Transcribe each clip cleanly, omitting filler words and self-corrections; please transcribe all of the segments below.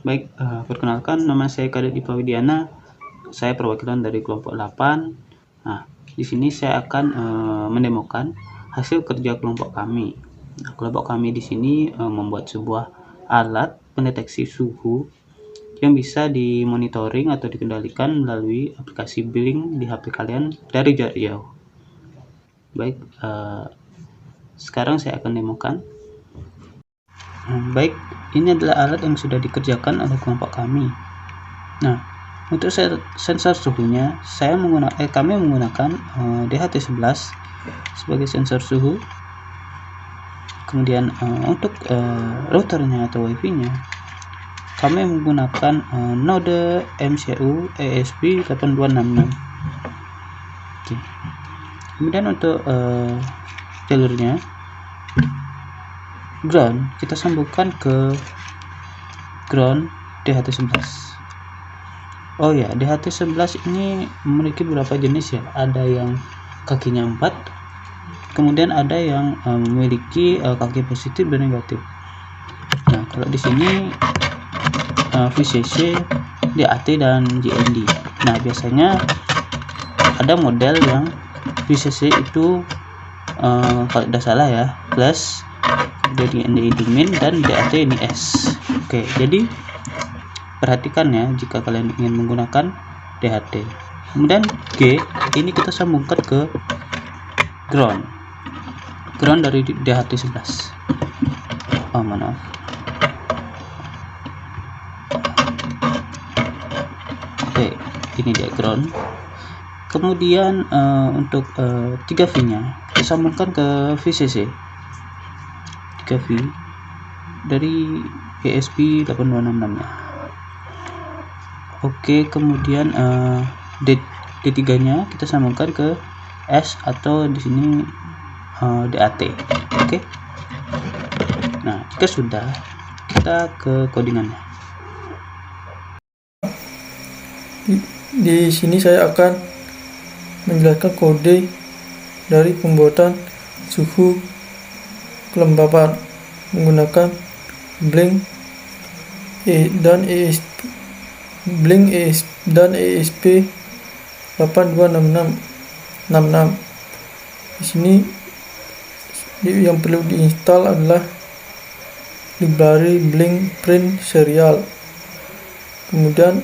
Baik, perkenalkan nama saya Kadek Dipa Widiana. Saya perwakilan dari kelompok 8. Nah, di sini saya akan mendemokan hasil kerja kelompok kami. Nah, kelompok kami di sini membuat sebuah alat pendeteksi suhu yang bisa dimonitoring atau dikendalikan melalui aplikasi Blink di HP kalian dari jarak jauh. Baik, sekarang saya akan demokan. Baik, ini adalah alat yang sudah dikerjakan oleh kelompok kami. Nah, untuk sensor suhunya, kami menggunakan DHT11 sebagai sensor suhu. Kemudian untuk routernya atau wifi-nya, kami menggunakan node MCU ESP8266. Oke. Kemudian untuk jalurnya ground, kita sambungkan ke ground DHT11. Oh ya, DHT11 ini memiliki beberapa jenis ya. Ada yang kakinya 4, kemudian ada yang memiliki kaki positif dan negatif. Nah, kalau di sini VCC, DAT dan JND. Nah, biasanya ada model yang VCC itu kalau tidak salah ya plus, jadi ND itu min dan DAT ini S. Oke, jadi perhatikan ya jika kalian ingin menggunakan DHT. Kemudian G ini kita sambungkan ke ground dari DHT11. Oh, maaf. Oke, ini dia ground. Kemudian untuk 3V nya kita sambungkan ke VCC 3V dari ESP8266 nya. Oke, kemudian D3 nya kita sambungkan ke S atau di sini DAT. Oke. Nah, jika sudah, kita ke codingannya. Di sini saya akan menjelaskan kode dari pembuatan suhu kelembapan menggunakan Blink dan ESP 8266. Di sini yang perlu diinstal adalah library Blink Print Serial. Kemudian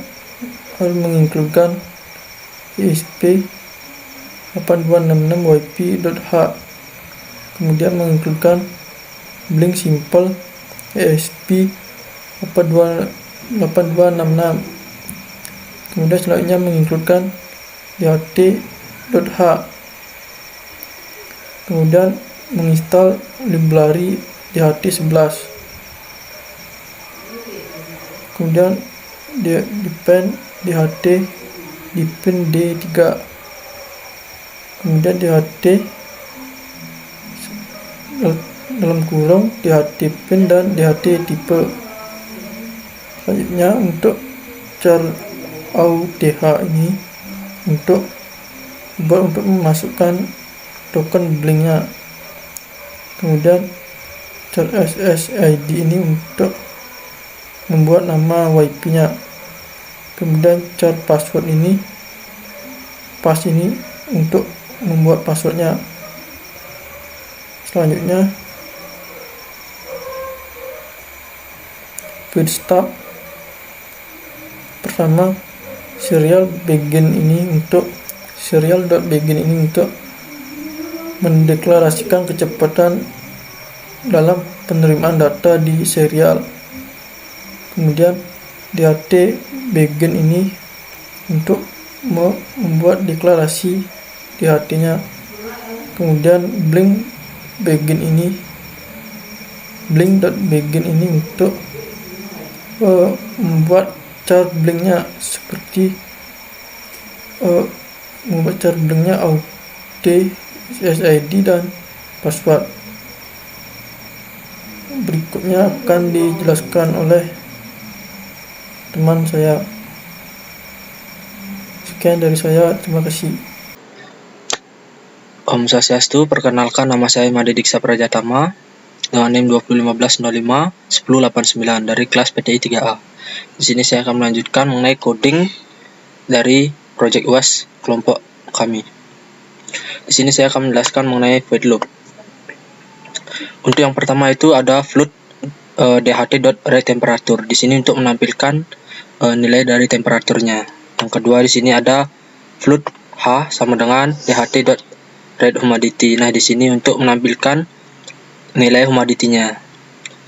harus menginkludkan ESP8266yp.h. Kemudian menginkludkan Blink Simple ESP8266. Kemudian selanjutnya menginkludkan DHT.h. Kemudian menginstal library DHT11. Kemudian depend DHT di pin D3. Kemudian DHT dalam kurung DHT pin dan DHT tipe. Selanjutnya untuk cara AUTH ini untuk memasukkan token blinknya. Kemudian cara SSID ini untuk membuat nama WiFi-nya. Kemudian cara password ini untuk membuat passwordnya. Selanjutnya feed stop. Pertama serial.begin ini untuk mendeklarasikan kecepatan dalam penerimaan data di serial. Kemudian DHT begin ini untuk membuat deklarasi DHT-nya. Kemudian blink.begin ini untuk membuat chart blinknya seperti membuat chart blinknya AUT, SSID dan password. Berikutnya akan dijelaskan oleh teman saya. Sekian dari saya, terima kasih. Om Swastiastu, perkenalkan nama saya Made Diksa Prajatama. dengan NIM 2015-05-1089 dari kelas PTI 3A. Di sini saya akan melanjutkan mengenai coding dari project UAS kelompok kami. Di sini saya akan menjelaskan mengenai void loop. Untuk yang pertama itu ada float dht.readTemperature. Di sini untuk menampilkan nilai dari temperaturnya. Yang kedua di sini ada float h sama dengan dht.readHumidity. Nah, di sini untuk menampilkan nilai humidity-nya.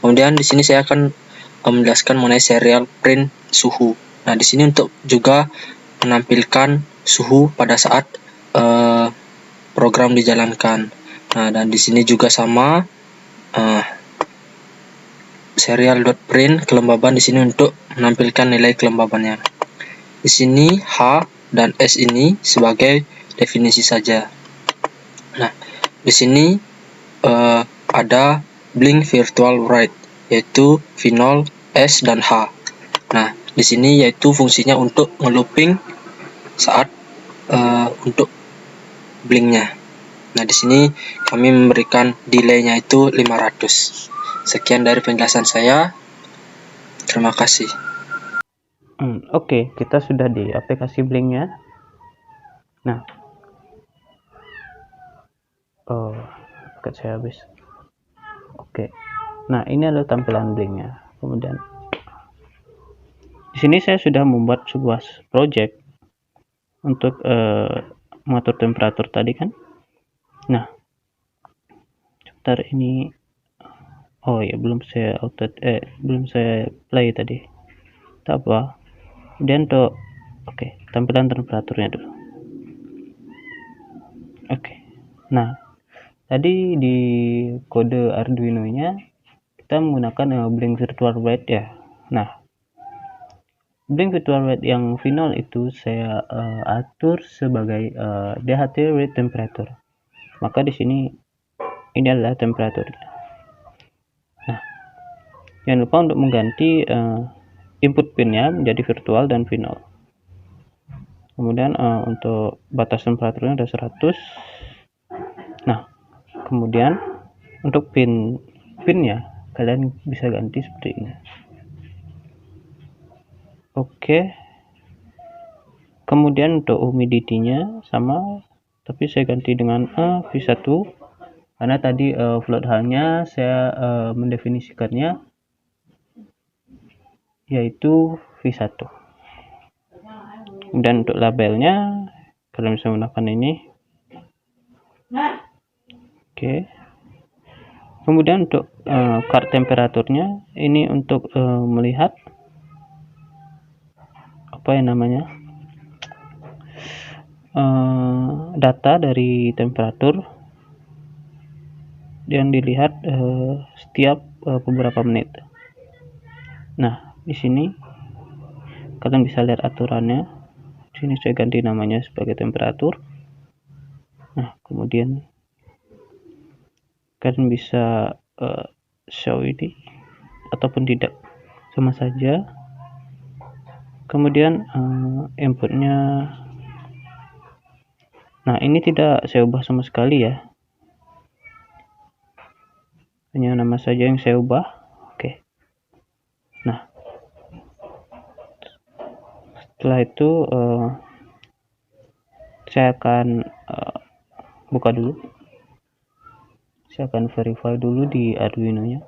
Kemudian di sini saya akan menjelaskan mengenai serial print suhu. Nah, di sini untuk juga menampilkan suhu pada saat program dijalankan. Nah, dan di sini juga sama serial.print kelembaban di sini untuk menampilkan nilai kelembabannya. Di sini H dan S ini sebagai definisi saja. Nah, di sini ada blink virtual write yaitu V0, S dan H. Nah, di sini yaitu fungsinya untuk ngelooping saat untuk blinknya. Nah, di sini kami memberikan delay-nya itu 500. Sekian dari penjelasan saya. Terima kasih. Oke, kita sudah di aplikasi Blink-nya. Nah, paket saya habis. Oke. Nah, ini adalah tampilan Blink-nya. Kemudian di sini saya sudah membuat sebuah project untuk mengatur temperatur tadi kan. Nah, sebentar ini. Oh ya, belum saya play tadi. Tak apa. Kemudian untuk tampilan temperaturnya dulu. Nah, tadi di kode Arduino-nya kita menggunakan blink virtual write ya. Nah, blink virtual write yang final itu saya atur sebagai DHT read temperature. Maka di sini ini adalah temperaturnya. Nah, jangan lupa untuk mengganti input pin-nya menjadi virtual dan final. Kemudian untuk batas temperaturnya ada 100. Nah, kemudian untuk pin-nya kalian bisa ganti seperti ini. Oke. Kemudian untuk humidity-nya sama, tapi saya ganti dengan V1 karena tadi float H-nya saya mendefinisikannya yaitu V1. Dan untuk labelnya kalian bisa menggunakan ini. Oke. Kemudian untuk card temperaturnya ini untuk melihat data dari temperatur yang dilihat setiap beberapa menit. Nah, di sini kalian bisa lihat aturannya. Di sini saya ganti namanya sebagai temperatur. Nah, kemudian kalian bisa show ini ataupun tidak, sama saja. Kemudian inputnya, nah ini tidak saya ubah sama sekali ya, hanya nama saja yang saya ubah. Oke. Nah, setelah itu saya akan buka dulu. Saya akan verify dulu di Arduino nya.